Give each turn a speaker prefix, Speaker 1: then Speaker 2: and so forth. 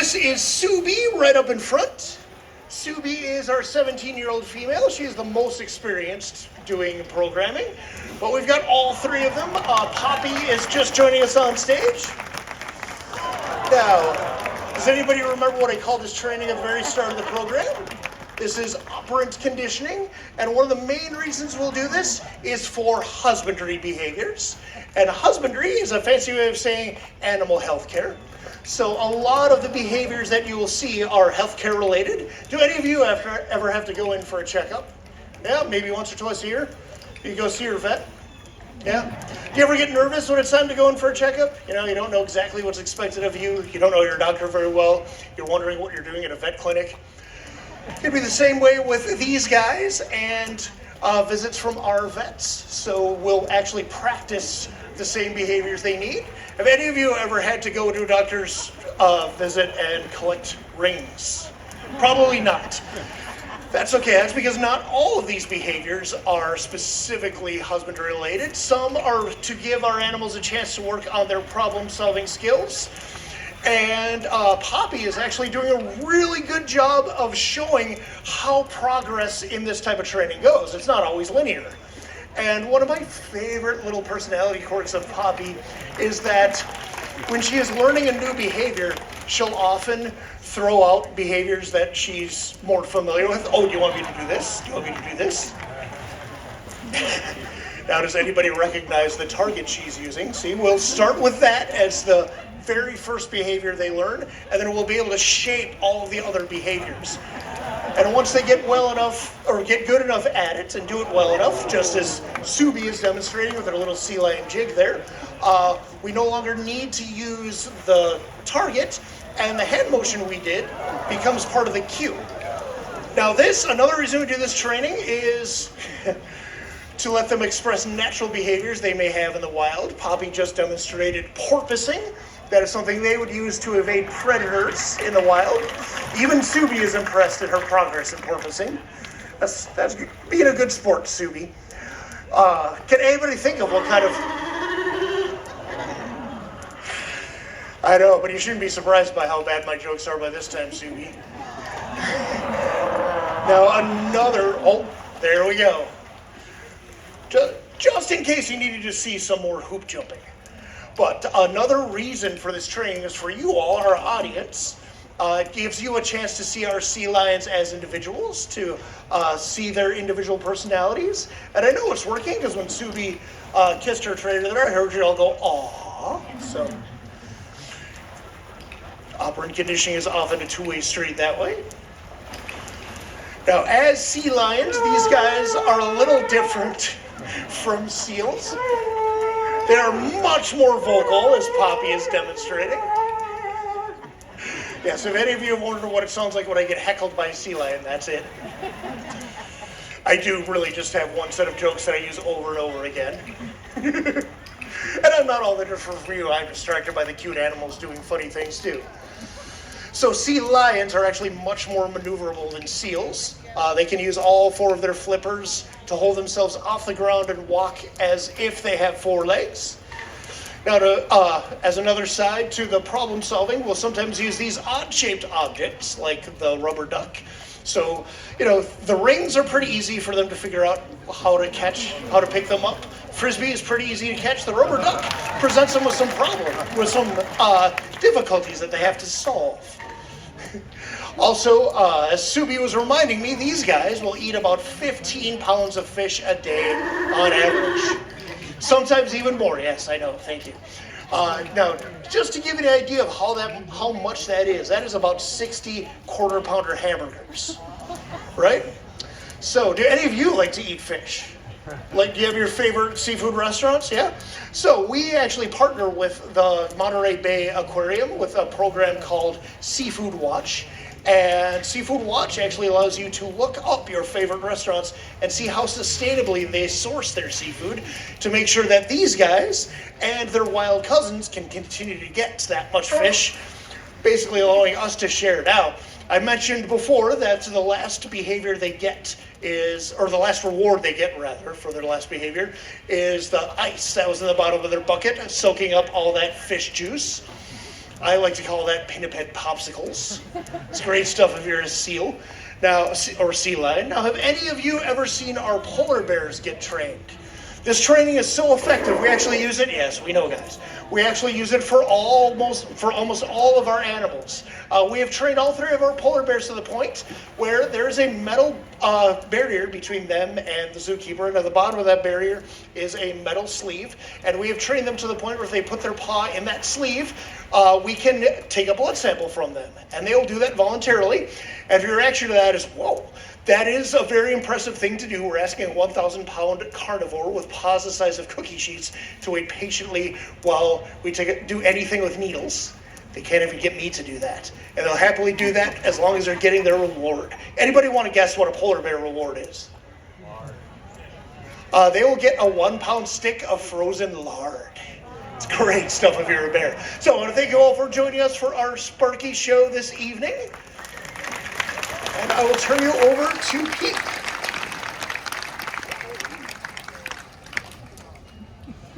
Speaker 1: this is Subi right up in front. Subi is our 17-year-old female. She is the most experienced doing programming. But we've got all three of them. Poppy is just joining us on stage. Now, does anybody remember what I called this training at the very start of the program? This is operant conditioning, and one of the main reasons we'll do this is for husbandry behaviors. And husbandry is a fancy way of saying animal health care. So a lot of the behaviors that you will see are healthcare related. Do any of you ever have to go in for a checkup? Yeah, maybe once or twice a year. You go see your vet. Yeah. Do you ever get nervous when it's time to go in for a checkup? You know, you don't know exactly what's expected of you. You don't know your doctor very well. You're wondering what you're doing at a vet clinic. It'd be the same way with these guys and visits from our vets. So we'll actually practice the same behaviors they need. Have any of you ever had to go to a doctor's visit and collect rings? Probably not. That's okay. That's because not all of these behaviors are specifically husbandry related. Some are to give our animals a chance to work on their problem-solving skills. And Poppy is actually doing a really good job of showing how progress in this type of training goes. It's not always linear. And one of my favorite little personality quirks of Poppy is that when she is learning a new behavior, she'll often throw out behaviors that she's more familiar with. Oh, do you want me to do this? Do you want me to do this? Now, does anybody recognize the target she's using? See, we'll start with that as the very first behavior they learn, and then we'll be able to shape all of the other behaviors. And once they get well enough, or get good enough at it and do it well enough, just as Subi is demonstrating with her little sea lion jig there, we no longer need to use the target, and the hand motion we did becomes part of the cue. Now another reason we do this training is to let them express natural behaviors they may have in the wild. Poppy just demonstrated porpoising. That is something they would use to evade predators in the wild. Even Subi is impressed at her progress in porpoising. That's being a good sport, Subi. Can anybody think of what kind of... I know, but you shouldn't be surprised by how bad my jokes are by this time, Subi. Now oh, there we go. Just in case you needed to see some more hoop jumping. But another reason for this training is for you all, our audience. It gives you a chance to see our sea lions as individuals, to see their individual personalities. And I know it's working because when Subi kissed her trainer there, I heard you all go, aww. So, operant conditioning is often a two-way street that way. Now, as sea lions, these guys are a little different from seals. They are much more vocal, as Poppy is demonstrating. Yes, if any of you have wondered what it sounds like when I get heckled by a sea lion, that's it. I do really just have one set of jokes that I use over and over again. And I'm not all that different from you. I'm distracted by the cute animals doing funny things too. So sea lions are actually much more maneuverable than seals. They can use all four of their flippers to hold themselves off the ground and walk as if they have four legs. Now, as another side to the problem solving, we'll sometimes use these odd-shaped objects like the rubber duck. So, the rings are pretty easy for them to figure out how to pick them up. Frisbee is pretty easy to catch. The rubber duck presents them with some difficulties that they have to solve. Also, as Subi was reminding me, these guys will eat about 15 pounds of fish a day on average. Sometimes even more. Yes, I know. Thank you. Now, just to give you an idea of how much that is about 60 quarter-pounder hamburgers, right? So, do any of you like to eat fish? Do you have your favorite seafood restaurants? Yeah? So we actually partner with the Monterey Bay Aquarium with a program called Seafood Watch. And Seafood Watch actually allows you to look up your favorite restaurants and see how sustainably they source their seafood to make sure that these guys and their wild cousins can continue to get that much fish, basically allowing us to share. Now, I mentioned before that the last behavior they get or the last reward they get rather for their last behavior is the ice that was in the bottom of their bucket, soaking up all that fish juice. I like to call that pinniped popsicles. It's great stuff if you're a seal. Now, or sea lion. Now, have any of you ever seen our polar bears get trained? This training is so effective, we actually use it, yes, we know guys, we actually use it for almost all of our animals. We have trained all 3 of our polar bears to the point where there is a metal barrier between them and the zookeeper, and at the bottom of that barrier is a metal sleeve, and we have trained them to the point where if they put their paw in that sleeve, we can take a blood sample from them, and they will do that voluntarily, and if your reaction to that is, whoa, that is a very impressive thing to do. We're asking a 1,000-pound carnivore with paws the size of cookie sheets to wait patiently while we do anything with needles. They can't even get me to do that. And they'll happily do that as long as they're getting their reward. Anybody want to guess what a polar bear reward is? They will get a 1-pound stick of frozen lard. It's great stuff if you're a bear. So I want to thank you all for joining us for our Sparky show this evening. And I will turn you over to Pete.